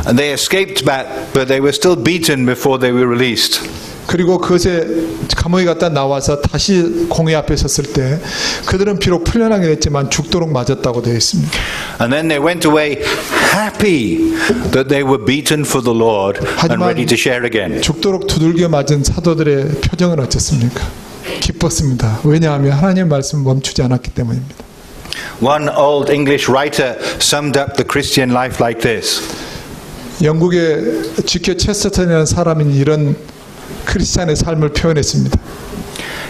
And they escaped back, but they were still beaten before they were released. 그리고 그것에 감옥에 갔다 나와서 다시 공회 앞에 섰을 때 그들은 비록 풀려나게 됐지만 죽도록 맞았다고 되어 있습니다. And then they went away happy that they were beaten for the Lord and ready to share again. 죽도록 두들겨 맞은 사도들의 표정은 어땠습니까? 기뻤습니다. 왜냐하면 하나님의 말씀을 멈추지 않았기 때문입니다. One old English writer summed up the Christian life like this. 영국의 G.K. 체스터턴이라는 사람이 이런 크리스찬의 삶을 표현했습니다.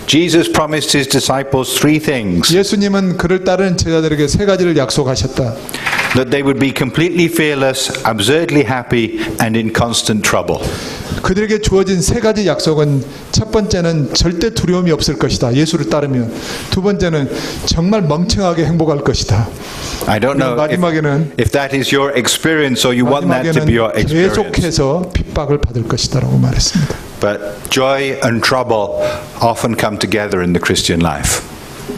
Jesus promised his disciples three things. 예수님은 그를 따르는 제자들에게 세 가지를 약속하셨다. That they would be completely fearless, absurdly happy, and in constant trouble. 그들에게 주어진 세 가지 약속은 첫 번째는 절대 두려움이 없을 것이다. 예수를 따르면. 두 번째는 정말 멍청하게 행복할 것이다. I don't know if that is your experience or you want that to be your experience. 계속해서 핍박을 받을 것이다라고 말했습니다. But joy and trouble often come together in the Christian life.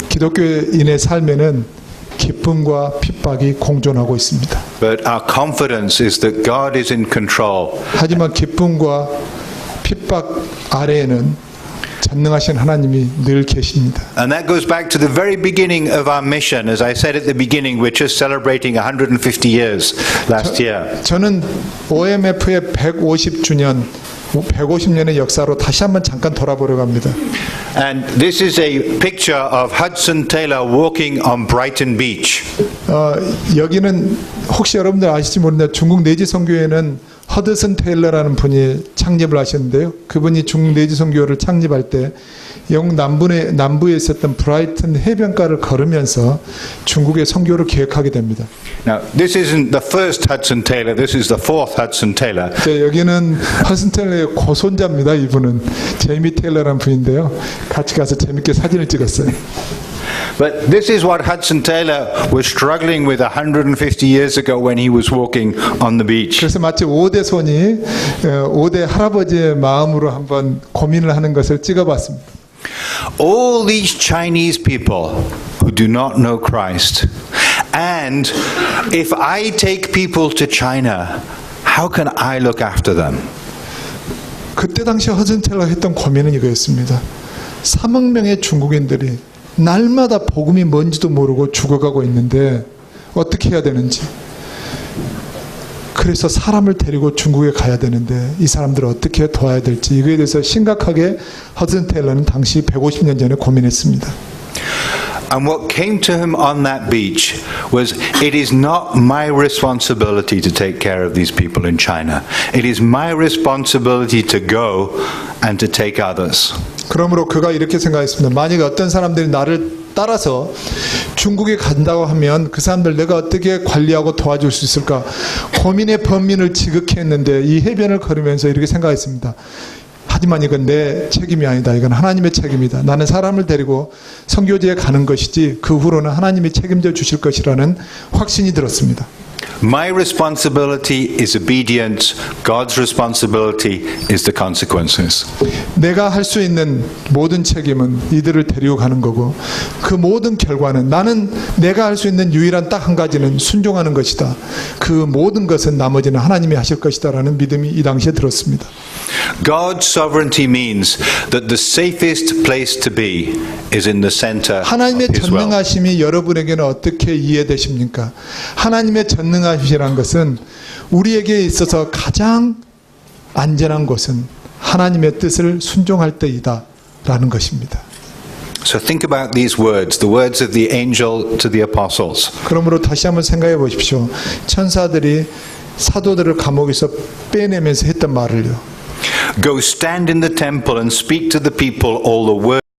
기독교인의 삶에는 기쁨과 핍박이 공존하고 있습니다. But our confidence is that God is in control. 하지만 기쁨과 핍박 아래에는 전능하신 하나님이 늘 계십니다. And that goes back to the very beginning of our mission. As I said at the beginning, we're just celebrating 150 years last year. 저는 OMF의 150주년 150년의 역사로 다시 한번 잠깐 돌아보려고 합니다. And this is a picture of Hudson Taylor walking on Brighton Beach. 여기는 혹시 여러분들 아실지 모르는데 중국 내지 선교회는 허드슨 테일러라는 분이 창립을 하셨는데요. 그분이 중국 내지 선교회를 창립할 때 영국 남부에 있었던 브라이튼 해변가를 걸으면서 중국의 선교를 계획하게 됩니다. Now, this isn't the first Hudson Taylor. This is the fourth Hudson Taylor. 여기는 허슨 테일러의 고손자입니다. 이분은 제이미 테일러라는 분인데요. 같이 가서 재밌게 사진을 찍었어요. But this is what Hudson Taylor was struggling with 150 years ago when he was walking on the beach. 그래서 마치 5대 손이 5대 할아버지의 마음으로 한번 고민을 하는 것을 찍어봤습니다. All these Chinese people who do not know Christ, and if I take people to China, how can I look after them? 그때 당시 허슨 테일러가 했던 고민은 이거였습니다. 3억 명의 중국인들이 날마다 복음이 뭔지도 모르고 죽어가고 있는데 어떻게 해야 되는지. 그래서 사람을 데리고 중국에 가야 되는데 이 사람들을 어떻게 도와야 될지 이거에 대해서 심각하게 허슨 테일러는 당시 150년 전에 고민했습니다. And what came to him on that beach was, it is not my responsibility to take care of these people in China. It is my responsibility to go and to take others. 그러므로 그가 이렇게 생각했습니다. 만약 어떤 사람들이 나를 따라서 중국에 간다고 하면 그 사람들 내가 어떻게 관리하고 도와줄 수 있을까? 고민의 범민을 지극히 했는데 이 해변을 걸으면서 이렇게 생각했습니다. 하지만 이건 내 책임이 아니다. 이건 하나님의 책임이다. 나는 사람을 데리고 선교지에 가는 것이지 그 후로는 하나님이 책임져 주실 것이라는 확신이 들었습니다. My responsibility is obedience. God's responsibility is the consequences. 내가 할 수 있는 모든 책임은 이들을 데리고 가는 거고 그 모든 결과는 나는 내가 할 수 있는 유일한 딱 한 가지는 순종하는 것이다. 그 모든 것은 나머지는 하나님이 하실 것이다라는 믿음이 이 당시에 들었습니다. God's sovereignty means that the safest place to be is in the center of 하나님의 His will. 전능하심이 여러분에게는 어떻게 이해되십니까? 하나님의 전능하심이란 것은 우리에게 있어서 가장 안전한 곳은 하나님의 뜻을 순종할 때이다 라는 것입니다. So think about these words, the words of the angel to the apostles. 그러므로 다시 한번 생각해 보십시오. 천사들이 사도들을 감옥에서 빼내면서 했던 말을요. Go stand in the temple and speak to the people all the words